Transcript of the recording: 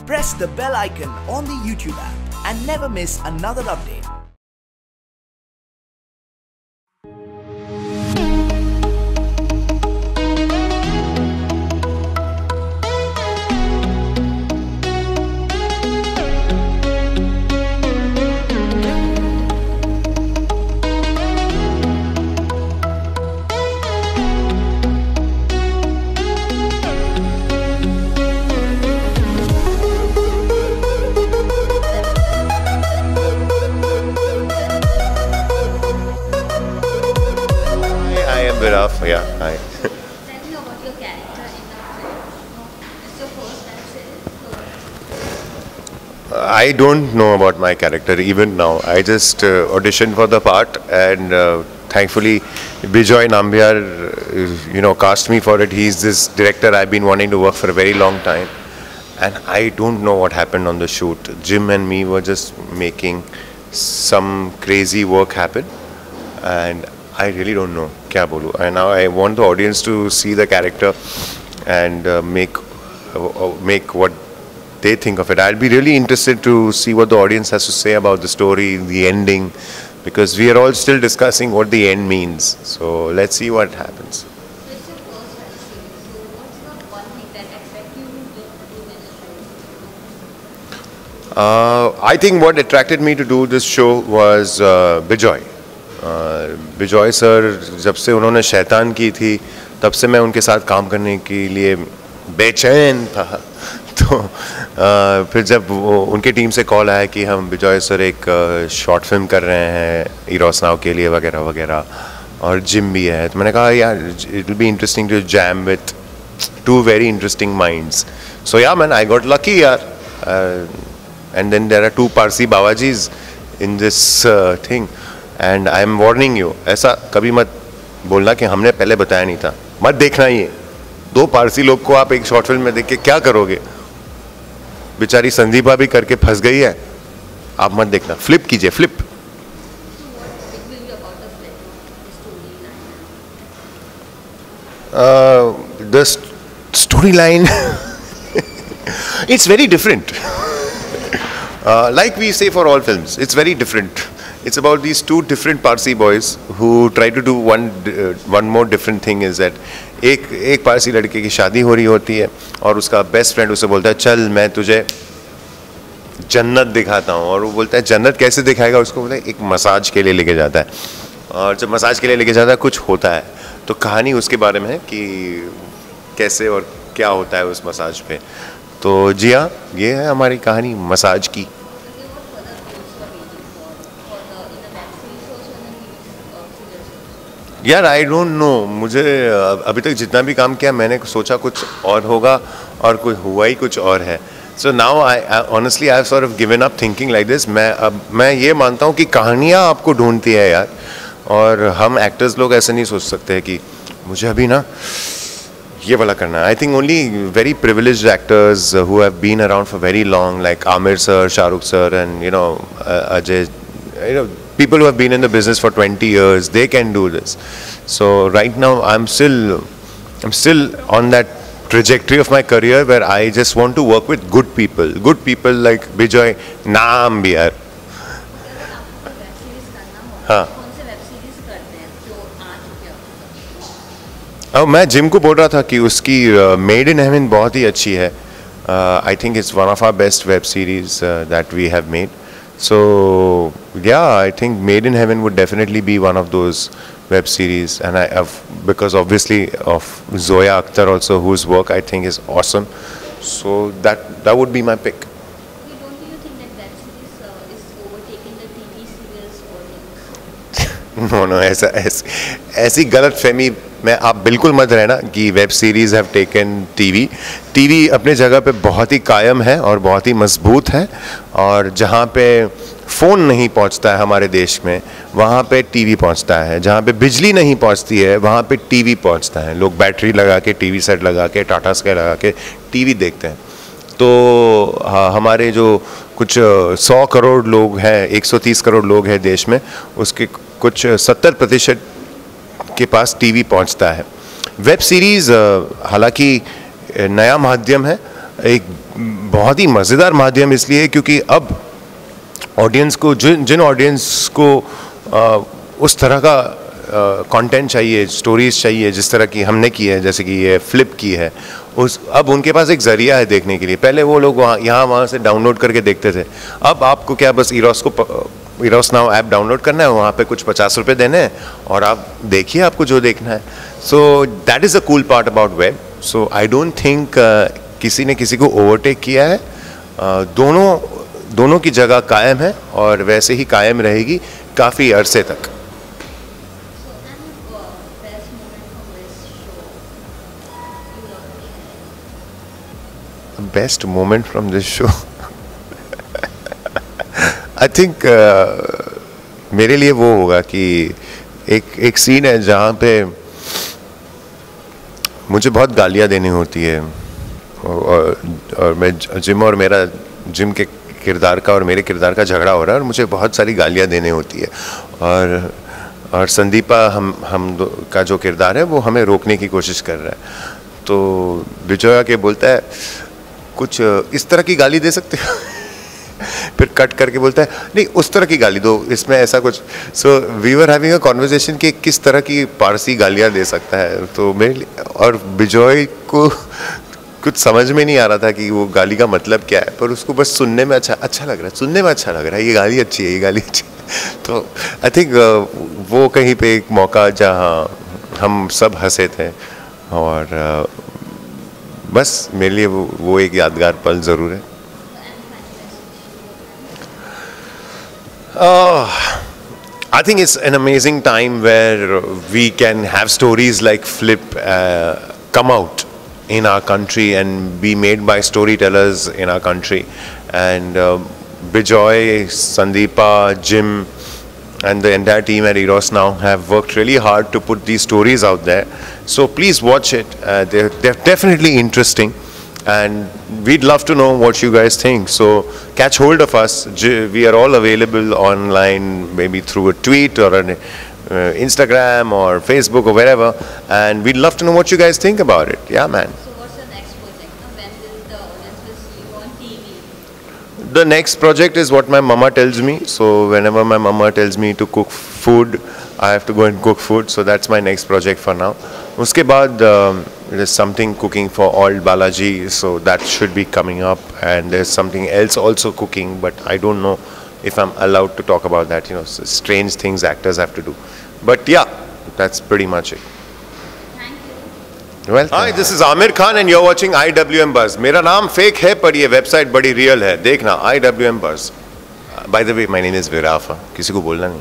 Press the bell icon on the YouTube app and never miss another update. Viraf, yeah, hi. Tell me about your character in the film. It's your first time seeing. I don't know about my character even now. I just auditioned for the part, and thankfully Bijoy Nambiar, cast me for it. He's this director I've been wanting to work for a very long time, and I don't know what happened on the shoot. Jim and me were just making some crazy work happen, and I really don't know kya bolu. And now I want the audience to see the character and make what they think of it. I'll be really interested to see what the audience has to say about the story, the ending, because we are all still discussing what the end means. So let's see what happens. So it's your first time seeing. So what's the one thing that attracted you to do this show? I think what attracted me to do this show was Bijoy. Bijoy sir जब से उन्होंने शैतान की थी तब से मैं उनके साथ काम करने के लिए बेचैन था। तो फिर जब उनके टीम से कॉल आया कि हम बिजॉय सर एक शॉर्ट फिल्म कर रहे हैं इरोस नाउ के लिए वगैरह वगैरह, और जिम भी है, तो मैंने कहा यार it will be interesting to jam with two very interesting minds. So yeah man I got lucky यार. And then there are two Parsi बाबाजीज in this thing. And I am warning you, ऐसा कभी मत बोलना कि हमने पहले बताया नहीं था. मत देखना ये दो पारसी लोग को आप एक शॉर्ट फिल्म में देख के क्या करोगे. बेचारी संदीपा भी करके फंस गई है, आप मत देखना. फ्लिप कीजिए, flip. The storyline it's very different. Like we say for all films, it's very different. It's about these two different Parsi boys who try to do one more different thing. Is that एक पारसी लड़के की शादी हो रही होती है और उसका बेस्ट फ्रेंड उसे बोलता है चल मैं तुझे जन्नत दिखाता हूँ. और वो बोलता है जन्नत कैसे दिखाएगा, उसको बोलता है एक मसाज के लिए लेके जाता है. और जब मसाज के लिए लेके जाता है कुछ होता है, तो कहानी उसके बारे में है कि कैसे और क्या होता है उस मसाज पे. तो जी हाँ, ये है हमारी कहानी मसाज की. यार आई डोंट नो, मुझे अभी तक जितना भी काम किया मैंने सोचा कुछ और होगा और कुछ हुआ ही कुछ और है. So now I honestly I have sort of given up thinking like this. मैं ये मानता हूँ कि कहानियाँ आपको ढूंढती है यार, और हम एक्टर्स लोग ऐसे नहीं सोच सकते हैं कि मुझे अभी ना ये वाला करना है. I think only very privileged actors who have been around for very long, like Aamir sir, Shahrukh sir, and Ajay, people who have been in the business for 20 years, they can do this. So right now I'm still on that trajectory of my career where I just want to work with good people like Bijoy Nambiar. हाँ. अब मैं gym को बोल रहा था कि उसकी made in heaven बहुत ही अच्छी है. I think it's one of our best web series that we have made. So yeah, I think Made in Heaven would definitely be one of those web series, and I have, because obviously of Zoya Akhtar also, whose work I think is awesome. So that would be my pick. Don't you think that web series is overtaking the TV serials? No, ऐसी गलत फहमी में आप बिल्कुल मत रहना कि web series have taken TV अपने जगह पे बहुत ही कायम है और बहुत ही मजबूत है. और जहाँ पे फ़ोन नहीं पहुँचता है हमारे देश में, वहाँ पे टीवी पहुँचता है. जहाँ पे बिजली नहीं पहुँचती है वहाँ पे टीवी पहुँचता है. लोग बैटरी लगा के, टीवी सेट लगा के, टाटा स्काई लगा के टीवी देखते हैं. तो हमारे जो कुछ 100 करोड़ लोग हैं, 130 करोड़ लोग हैं देश में, उसके कुछ 70% के पास टीवी पहुंचता है. वेब सीरीज़ हालांकि नया माध्यम है, एक बहुत ही मज़ेदार माध्यम इसलिए क्योंकि अब ऑडियंस को जिन ऑडियंस को उस तरह का कंटेंट चाहिए, स्टोरीज चाहिए जिस तरह की हमने की है, जैसे कि ये फ्लिप की है, अब उनके पास एक ज़रिया है देखने के लिए। पहले वो लोग वहाँ से डाउनलोड करके देखते थे, अब आपको क्या बस इरोस नाउ ऐप डाउनलोड करना है, वहाँ पे कुछ 50 रुपये देने हैं और आप देखिए आपको जो देखना है। So that is a cool part about web. So I don't think किसी ने किसी को ओवरटेक किया है। दोनों की जगह कायम है और वैसे ही कायम रहेगी काफ़ी अरसे तक। Best moment from this show, I think मेरे लिए वो होगा कि एक सीन है जहाँ पे मुझे बहुत गालियाँ देनी होती है और मैं जिम के किरदार का और मेरे किरदार का झगड़ा हो रहा है और मुझे बहुत सारी गालियाँ देने होती है और संदीपा हम का जो किरदार है वो हमें रोकने की कोशिश कर रहा है। तो विजय आके बोलता है कुछ इस तरह की गाली दे सकते हो फिर कट करके बोलता है नहीं उस तरह की गाली दो, इसमें ऐसा कुछ। So we were having a conversation कि किस तरह की पारसी गालियाँ दे सकता है। तो मेरे और विजय को कुछ समझ में नहीं आ रहा था कि वो गाली का मतलब क्या है, पर उसको बस सुनने में अच्छा लग रहा है, सुनने में अच्छा लग रहा है, ये गाली अच्छी है, ये गाली अच्छी है। तो आई थिंक वो कहीं पे एक मौका जहाँ हम सब हंसे थे और बस मेरे लिए वो एक यादगार पल ज़रूर है। I think it's an amazing time where we can have stories like Flip come out in our country and be made by storytellers in our country. And Bijoy, Sandeepa, Jim and the entire team at Eros Now have worked really hard to put these stories out there. So please watch it. They're definitely interesting. And we'd love to know what you guys think. So catch hold of us. We are all available online, maybe through a tweet or an Instagram or Facebook or wherever. And we'd love to know what you guys think about it. Yeah, man. So what's your next project? When will the audience will see you on TV? The next project is what my mama tells me. So whenever my mama tells me to cook food, I have to go and cook food. So that's my next project for now. Uske baad, there's something cooking for Old Balaji, so that should be coming up. And there's something else also cooking, but I don't know if I'm allowed to talk about that. You know, strange things actors have to do. But yeah, that's pretty much it. Thank you. Well, hi, this is Amir Khan and you're watching IWM Buzz. मेरा नाम fake है पर ये website बड़ी real है. देखना IWM Buzz. By the way, my name is Virafa. किसी को बोलना नहीं.